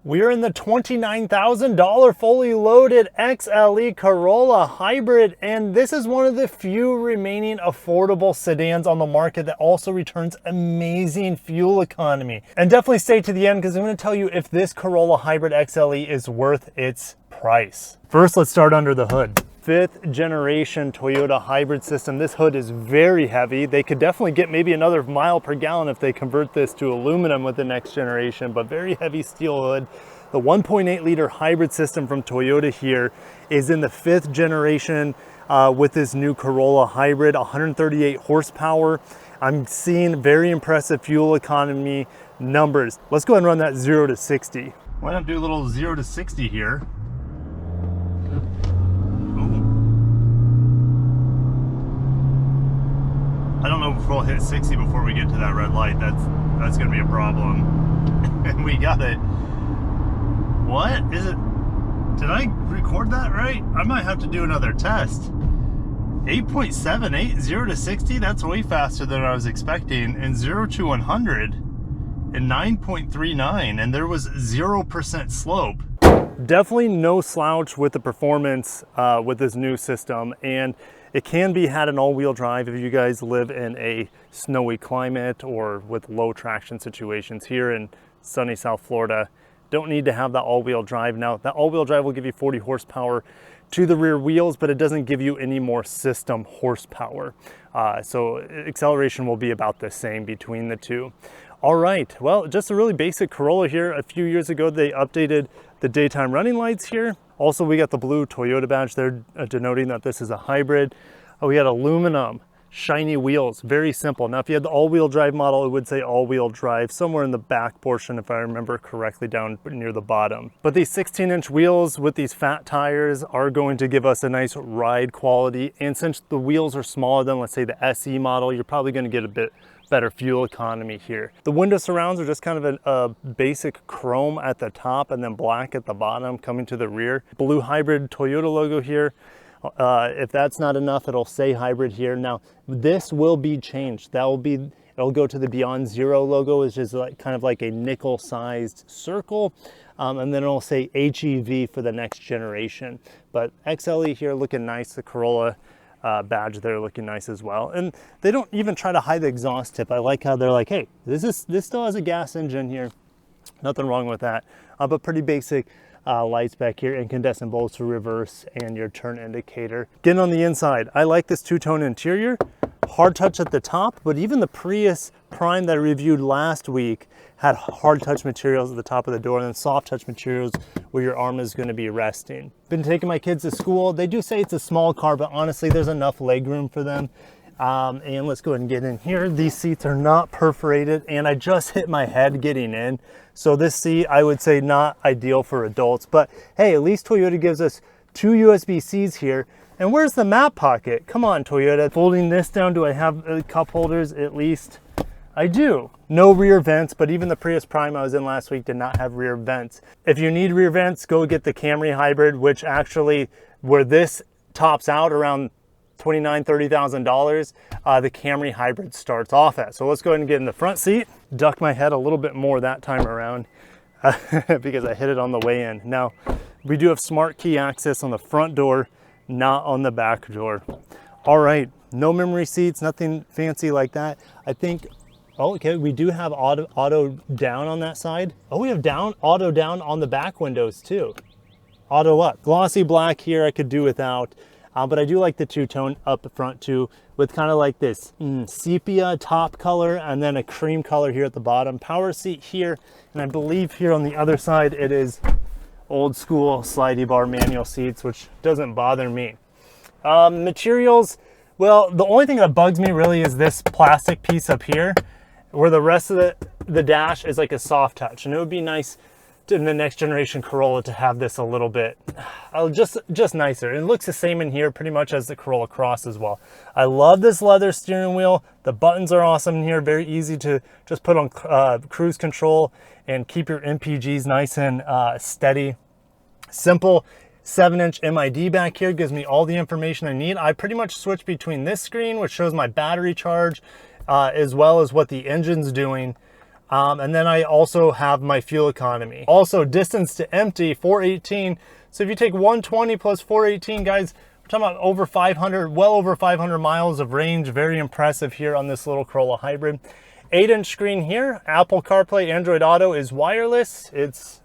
We're in the $29,000 fully loaded XLE Corolla Hybrid, and this is one of the few remaining affordable sedans on the market that also returns amazing fuel economy. And definitely stay to the end because I'm going to tell you if this Corolla Hybrid XLE is worth its price. First, let's start under the hood. 5th generation Toyota hybrid system. This hood is very heavy. They could definitely get maybe another mile per gallon if they convert this to aluminum with the next generation, but very heavy steel hood. The 1.8 liter hybrid system from Toyota here is in the 5th generation with this new Corolla Hybrid, 138 horsepower. I'm seeing very impressive fuel economy numbers. Let's go ahead and run that 0 to 60. Why not do a little 0 to 60 here? I don't know if we'll hit 60 before we get to that red light. That's gonna be a problem. And we got it. What is it? Did I record that right? I might have to do another test. 8.78, 0 to 60, that's way faster than I was expecting. And 0 to 100 in 9.39, and there was 0% slope. Definitely no slouch with the performance with this new system, and it can be had in all-wheel drive if you guys live in a snowy climate or with low traction situations. Here in sunny South Florida, don't need to have that all-wheel drive. Now, that all-wheel drive will give you 40 horsepower to the rear wheels, but it doesn't give you any more system horsepower. So acceleration will be about the same between the two. All right, well, just a really basic Corolla here. A few years ago, they updated the daytime running lights here. Also, we got the blue Toyota badge there denoting that this is a hybrid. We got aluminum, shiny wheels, very simple. Now, if you had the all-wheel drive model, it would say all-wheel drive somewhere in the back portion, if I remember correctly, down near the bottom. But these 16-inch wheels with these fat tires are going to give us a nice ride quality. And since the wheels are smaller than, let's say, the SE model, you're probably going to get a bit better fuel economy here. The window surrounds are just kind of a basic chrome at the top and then black at the bottom coming to the rear. Blue hybrid Toyota logo here. If that's not enough, it'll say hybrid here. Now, this will be changed. It'll go to the Beyond Zero logo, which is like kind of like a nickel-sized circle. And then it'll say HEV for the next generation. But XLE here looking nice, the Corolla badge there looking nice as well. And they don't even try to hide the exhaust tip. I like how they're like, hey, this still has a gas engine here. Nothing wrong with that. But pretty basic lights back here, incandescent bulbs for reverse and your turn indicator. Getting on the inside, I like this two-tone interior. Hard touch at the top, but even the Prius Prime that I reviewed last week had hard touch materials at the top of the door and then soft touch materials where your arm is going to be resting. Been taking my kids to school. They do say it's a small car, but honestly, there's enough leg room for them. And let's go ahead and get in here. These seats are not perforated, and I just hit my head getting in. So this seat, I would say not ideal for adults, but hey, at least Toyota gives us 2 USB-Cs here. And where's the map pocket? Come on, Toyota. Folding this down, do I have cup holders at least? I do. No rear vents, but even the Prius Prime I was in last week did not have rear vents. If you need rear vents, go get the Camry Hybrid, which actually, where this tops out around $29,000, $30,000, the Camry Hybrid starts off at. So let's go ahead and get in the front seat. Duck my head a little bit more that time around because I hit it on the way in. Now, we do have smart key access on the front door, not on the back door. All right, no memory seats, nothing fancy like that. I think, oh, okay, we do have auto down on that side. Oh, we have auto down on the back windows too. Auto up. Glossy black here I could do without, but I do like the two-tone up front too, with kind of like this sepia top color and then a cream color here at the bottom. Power seat here, and I believe here on the other side it is old school slidey bar manual seats, which doesn't bother me. Materials, well, the only thing that bugs me really is this plastic piece up here, where the rest of the dash is like a soft touch, and it would be nice in the next generation Corolla to have this a little bit just nicer. It looks the same in here pretty much as the Corolla Cross as well. I love this leather steering wheel. The buttons are awesome in here, very easy to just put on cruise control and keep your MPGs nice and steady. Simple 7-inch MID back here gives me all the information I need. I pretty much switch between this screen, which shows my battery charge, as well as what the engine's doing, And then I also have my fuel economy. Also, distance to empty, 418. So if you take 120 plus 418, guys, we're talking about over 500, well over 500 miles of range. Very impressive here on this little Corolla Hybrid. 8-inch screen here. Apple CarPlay, Android Auto is wireless.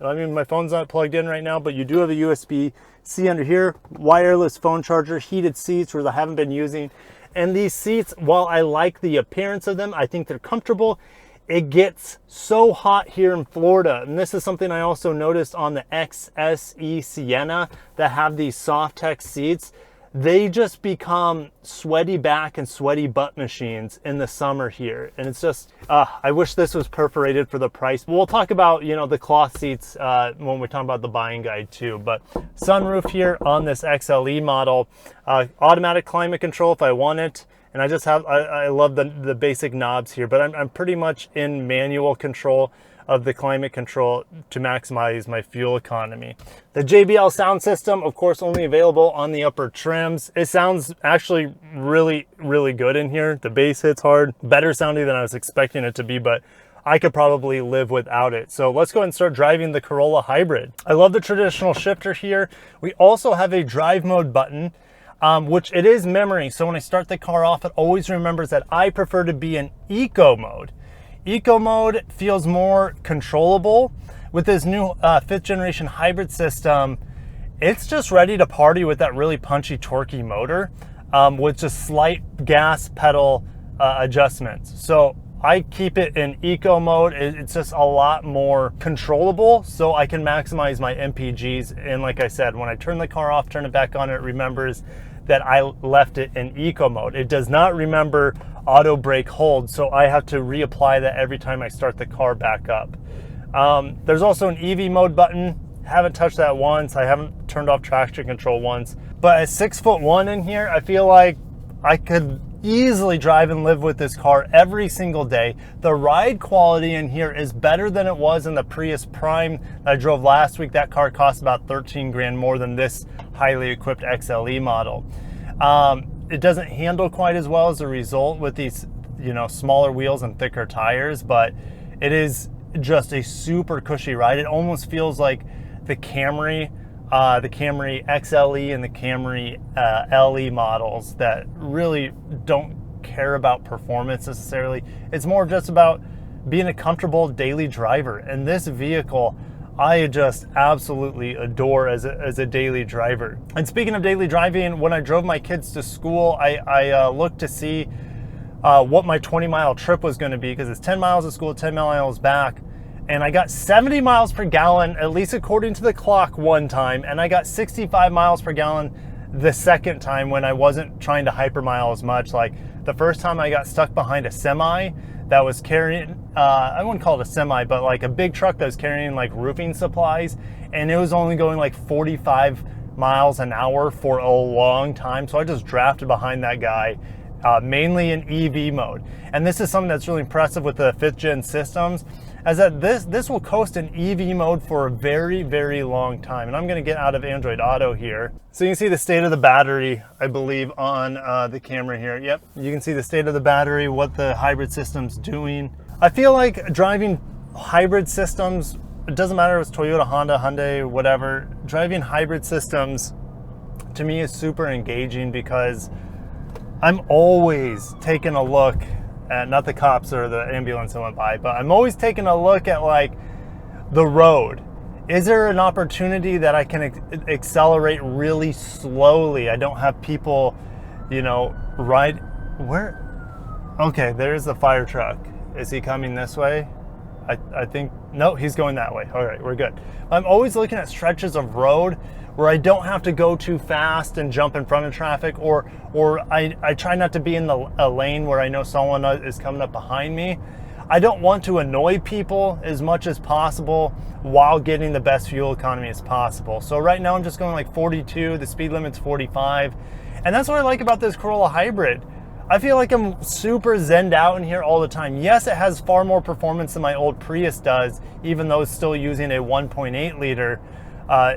I mean, my phone's not plugged in right now, but you do have a USB-C under here. Wireless phone charger, heated seats, which I haven't been using. And these seats, while I like the appearance of them, I think they're comfortable. It gets so hot here in Florida, and this is something I also noticed on the XSE Sienna that have these Softex seats. They just become sweaty back and sweaty butt machines in the summer here, and it's just I wish this was perforated for the price. We'll talk about, you know, the cloth seats when we talk about the buying guide too. But sunroof here on this XLE model, automatic climate control if I want it. And I just have, I love the basic knobs here, but I'm pretty much in manual control of the climate control to maximize my fuel economy. The JBL sound system, of course, only available on the upper trims. It sounds actually really, really good in here. The bass hits hard, better sounding than I was expecting it to be, but I could probably live without it. So let's go ahead and start driving the Corolla Hybrid. I love the traditional shifter here. We also have a drive mode button, which it is memory. So when I start the car off, it always remembers that I prefer to be in eco mode. Eco mode feels more controllable. With this new 5th generation hybrid system, it's just ready to party with that really punchy, torquey motor with just slight gas pedal adjustments. So I keep it in eco mode. It's just a lot more controllable, so I can maximize my MPGs. And like I said, when I turn the car off, turn it back on, it remembers that I left it in eco mode. It does not remember auto brake hold, so I have to reapply that every time I start the car back up. There's also an EV mode button. Haven't touched that once. I haven't turned off traction control once. But at 6'1" in here, I feel like I could easily drive and live with this car every single day. The ride quality in here is better than it was in the Prius Prime that I drove last week. That car cost about 13 grand more than this highly equipped XLE model. It doesn't handle quite as well as a result with these, you know, smaller wheels and thicker tires, but it is just a super cushy ride. It almost feels like the Camry XLE and the Camry LE models that really don't care about performance necessarily. It's more just about being a comfortable daily driver. And this vehicle, I just absolutely adore as a daily driver. And speaking of daily driving, when I drove my kids to school, I looked to see what my 20-mile trip was going to be, because it's 10 miles to school, 10 miles back. And I got 70 miles per gallon, at least according to the clock, one time. And I got 65 miles per gallon the second time when I wasn't trying to hypermile as much. Like the first time I got stuck behind a semi that was carrying, I wouldn't call it a semi, but like a big truck that was carrying like roofing supplies. And it was only going like 45 miles an hour for a long time. So I just drafted behind that guy, mainly in EV mode. And this is something that's really impressive with the 5th gen systems, is that this will coast in EV mode for a very, very long time. And I'm gonna get out of Android Auto here. So you can see the state of the battery, I believe, on the camera here. Yep, you can see the state of the battery, what the hybrid system's doing. I feel like driving hybrid systems, it doesn't matter if it's Toyota, Honda, Hyundai, whatever, driving hybrid systems to me is super engaging, because I'm always taking a look at, not the cops or the ambulance that went by, but I'm always taking a look at like the road. Is there an opportunity that I can accelerate really slowly? I don't have people, you know, right where? Okay, there's the fire truck. Is he coming this way? I think, no, he's going that way. All right, we're good. I'm always looking at stretches of road where I don't have to go too fast and jump in front of traffic, or I try not to be in a lane where I know someone is coming up behind me. I don't want to annoy people as much as possible while getting the best fuel economy as possible. So right now I'm just going like 42, the speed limit's 45. And that's what I like about this Corolla Hybrid. I feel like I'm super zenned out in here all the time. Yes, it has far more performance than my old Prius does, even though it's still using a 1.8 liter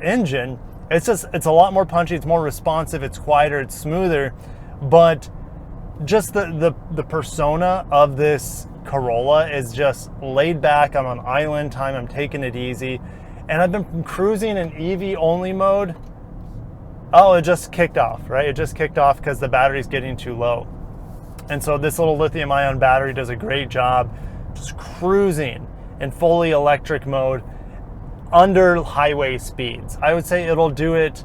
engine. It's a lot more punchy, it's more responsive, it's quieter, it's smoother. But just the persona of this Corolla is just laid back. I'm on island time. I'm taking it easy. And I've been cruising in EV only mode. Oh, it just kicked off, right? It just kicked off because the battery's getting too low. And so this little lithium ion battery does a great job just cruising in fully electric mode under highway speeds. I would say it'll do it,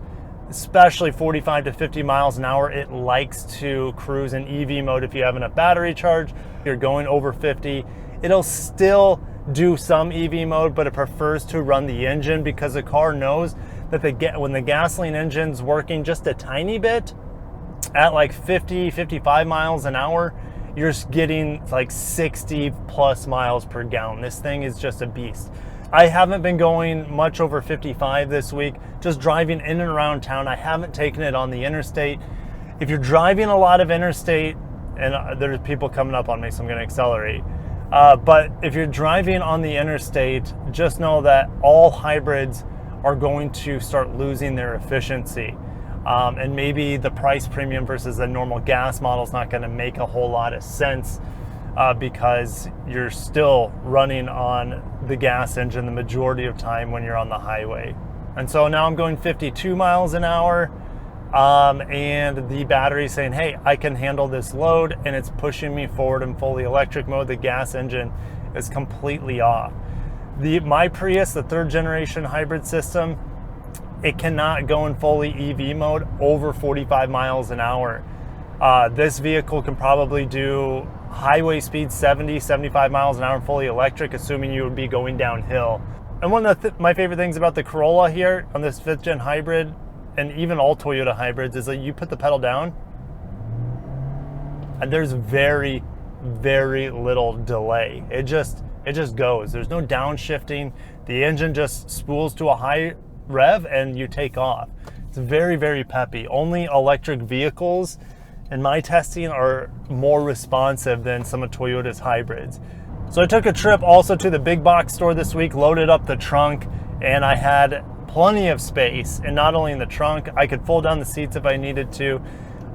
especially 45 to 50 miles an hour. It likes to cruise in EV mode if you have enough battery charge. If you're going over 50, it'll still do some EV mode, but it prefers to run the engine because the car knows that when the gasoline engine's working just a tiny bit, at like 50, 55 miles an hour, you're getting like 60 plus miles per gallon. This thing is just a beast. I haven't been going much over 55 this week, just driving in and around town. I haven't taken it on the interstate. If you're driving a lot of interstate, and there's people coming up on me, so I'm gonna accelerate. But if you're driving on the interstate, just know that all hybrids are going to start losing their efficiency. And maybe the price premium versus a normal gas model is not going to make a whole lot of sense because you're still running on the gas engine the majority of time when you're on the highway. And so now I'm going 52 miles an hour and the battery is saying, hey, I can handle this load, and it's pushing me forward in fully electric mode. The gas engine is completely off. My Prius, the 3rd generation hybrid system, it cannot go in fully EV mode over 45 miles an hour. This vehicle can probably do highway speed 70, 75 miles an hour fully electric, assuming you would be going downhill. And one of my favorite things about the Corolla here on this 5th gen hybrid, and even all Toyota hybrids, is that you put the pedal down and there's very, very little delay. It just goes. There's no downshifting. The engine just spools to a high rev and you take off. It's very, very peppy. Only electric vehicles in my testing are more responsive than some of Toyota's hybrids. So I took a trip also to the big box store this week, loaded up the trunk, and I had plenty of space. And not only in the trunk, I could fold down the seats if I needed to,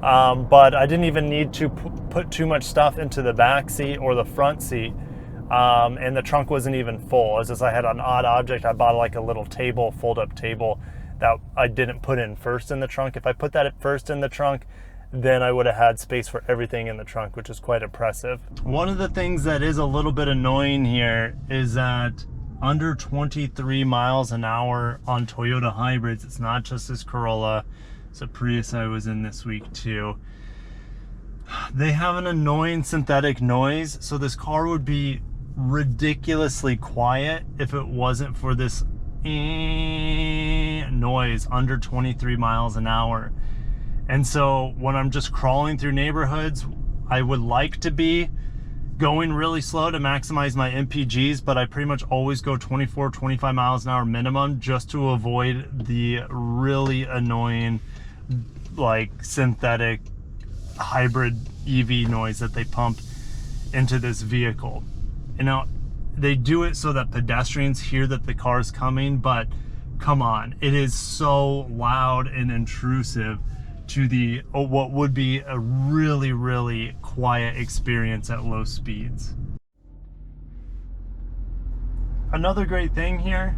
but I didn't even need to put too much stuff into the back seat or the front seat. And the trunk wasn't even full. As I had an odd object, I bought like a little table, fold-up table that I didn't put in first in the trunk. If I put that at first in the trunk, then I would have had space for everything in the trunk, which is quite impressive. One of the things that is a little bit annoying here is that under 23 miles an hour on Toyota hybrids, it's not just this Corolla, it's a Prius I was in this week too. They have an annoying synthetic noise, so this car would be ridiculously quiet if it wasn't for this noise under 23 miles an hour. And so when I'm just crawling through neighborhoods, I would like to be going really slow to maximize my MPGs, but I pretty much always go 24, 25 miles an hour minimum just to avoid the really annoying like synthetic hybrid EV noise that they pump into this vehicle. You know, they do it so that pedestrians hear that the car is coming, but come on, it is so loud and intrusive to the what would be a really, really quiet experience at low speeds. Another great thing here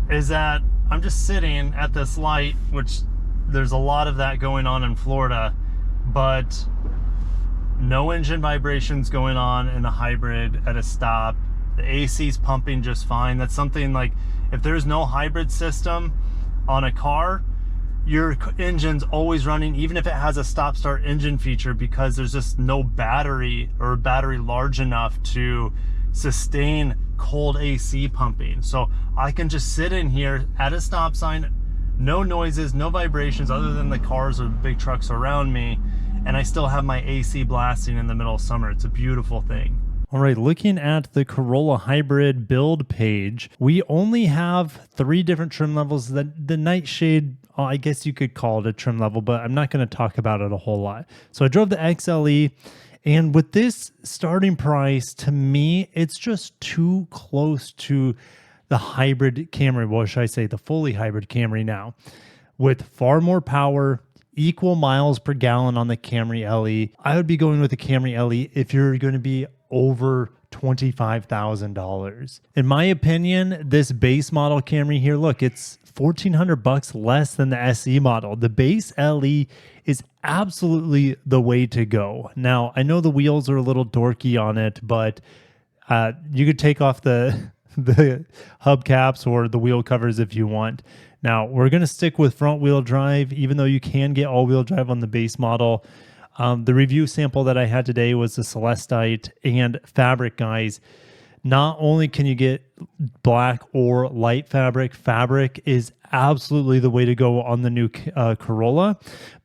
is that I'm just sitting at this light, which there's a lot of that going on in Florida, but no engine vibrations going on in a hybrid at a stop. The AC's pumping just fine. That's something like, if there's no hybrid system on a car, your engine's always running, even if it has a stop-start engine feature, because there's just no battery or battery large enough to sustain cold AC pumping. So I can just sit in here at a stop sign, no noises, no vibrations other than the cars or big trucks around me, and I still have my AC blasting in the middle of summer. It's a beautiful thing. All right, looking at the Corolla Hybrid build page, we only have 3 different trim levels. The Nightshade, I guess you could call it a trim level, but I'm not going to talk about it a whole lot. So I drove the XLE, and with this starting price, to me, it's just too close to the hybrid Camry. Well, should I say the fully hybrid Camry now, with far more power, equal miles per gallon on the Camry LE. I would be going with the Camry LE if you're going to be over $25,000. In my opinion, this base model Camry here, look, it's $1,400 less than the SE model. The base LE is absolutely the way to go. Now, I know the wheels are a little dorky on it, but you could take off the hubcaps or the wheel covers if you want. Now, we're going to stick with front wheel drive, even though you can get all wheel drive on the base model. The review sample that I had today was the Celestite and fabric, guys. Not only can you get black or light fabric, fabric is absolutely the way to go on the new Corolla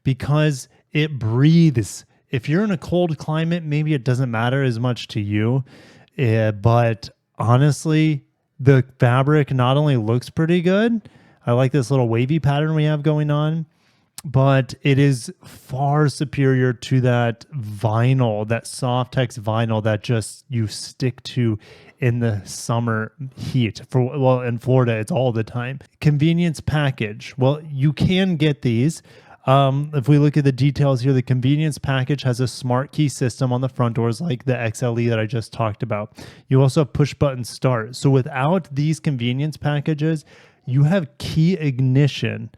because it breathes. If you're in a cold climate, maybe it doesn't matter as much to you, but honestly, the fabric not only looks pretty good, I like this little wavy pattern we have going on, but it is far superior to that vinyl, that Softex vinyl that just you stick to in the summer heat. Well, in Florida, it's all the time. Convenience package. Well, you can get these. If we look at the details here, the convenience package has a smart key system on the front doors like the XLE that I just talked about. You also have push button start. So without these convenience packages, you have key ignition.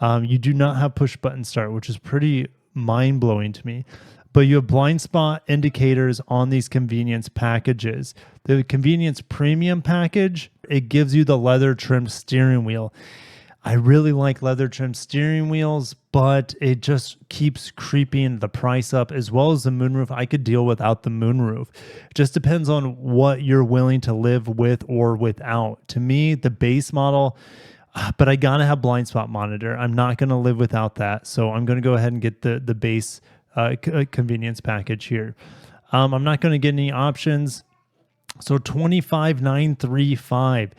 You do not have push button start, which is pretty mind-blowing to me. But you have blind spot indicators on these convenience packages. The convenience premium package, it gives you the leather trimmed steering wheel. I really like leather trimmed steering wheels, but it just keeps creeping the price up, as well as the moonroof. I could deal without the moonroof. It just depends on what you're willing to live with or without. To me, the base model, but I gotta have blind spot monitor. I'm not gonna live without that. So I'm gonna go ahead and get the base convenience package here. I'm not gonna get any options. So $25,935.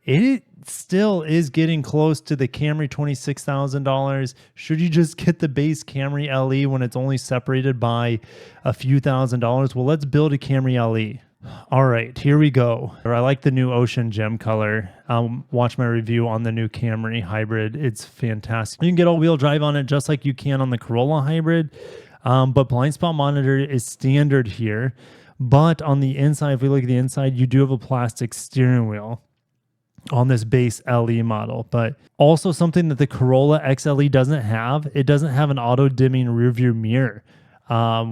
It still is getting close to the Camry $26,000. Should you just get the base Camry LE when it's only separated by a few $1,000s? Well, let's build a Camry LE. All right, here we go. I like the new ocean gem color. Watch my review on the new Camry Hybrid. It's fantastic. You can get all-wheel drive on it just like you can on the Corolla Hybrid, but blind spot monitor is standard here. But on the inside, if we look at the inside, you do have a plastic steering wheel on this base LE model, but also something that the Corolla XLE doesn't have. It doesn't have an auto-dimming rearview mirror,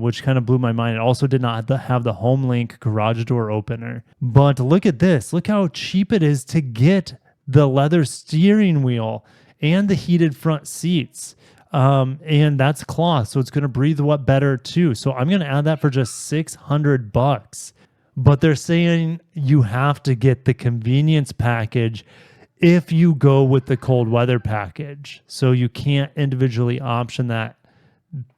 which kind of blew my mind. It also did not have the HomeLink garage door opener. But look at this. Look how cheap it is to get the leather steering wheel and the heated front seats. And that's cloth, so it's going to breathe wet better too. So I'm going to add that for just $600. But they're saying you have to get the convenience package if you go with the cold weather package. So you can't individually option that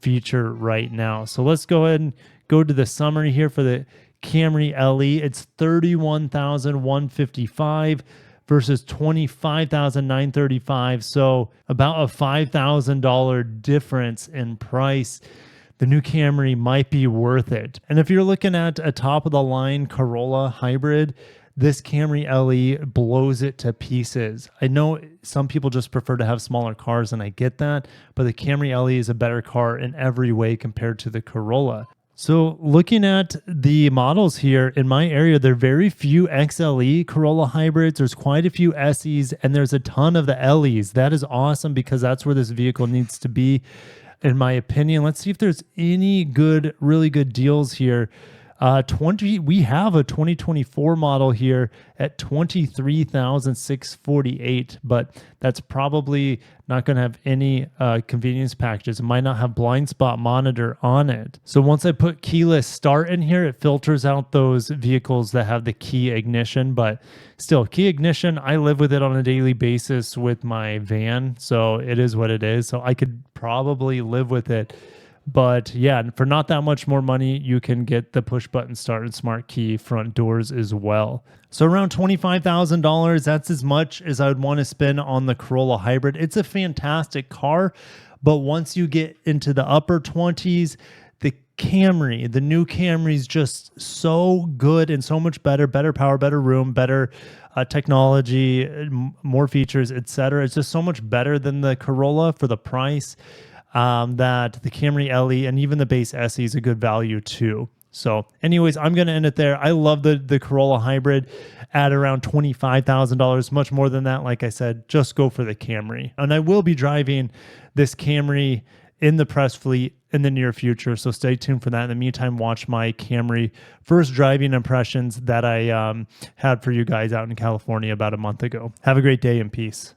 feature right now. So let's go ahead and go to the summary here for the Camry LE. It's $31,155 versus $25,935. So about a $5,000 difference in price. The new Camry might be worth it. And if you're looking at a top of the line Corolla Hybrid, this Camry LE blows it to pieces. I know some people just prefer to have smaller cars, and I get that, but the Camry LE is a better car in every way compared to the Corolla. So looking at the models here in my area, there are very few XLE Corolla hybrids. There's quite a few SEs, and there's a ton of the LEs. That is awesome because that's where this vehicle needs to be, in my opinion. Let's see if there's any really good deals here. We have a 2024 model here at $23,648, but that's probably not going to have any convenience packages. It might not have blind spot monitor on it. So once I put keyless start in here, it filters out those vehicles that have the key ignition, but still key ignition, I live with it on a daily basis with my van. So it is what it is. So I could probably live with it. But yeah, for not that much more money, you can get the push button start and smart key front doors as well. So around $25,000, that's as much as I would want to spend on the Corolla Hybrid. It's a fantastic car, but once you get into the upper 20s, the Camry, the new Camry is just so good and so much better power, better room, better technology, more features, etc. It's just so much better than the Corolla for the price. that the Camry LE and even the base SE is a good value too. So anyways, I'm going to end it there. I love the Corolla Hybrid at around $25,000, much more than that. Like I said, just go for the Camry. And I will be driving this Camry in the press fleet in the near future. So stay tuned for that. In the meantime, watch my Camry first driving impressions that I had for you guys out in California about a month ago. Have a great day and peace.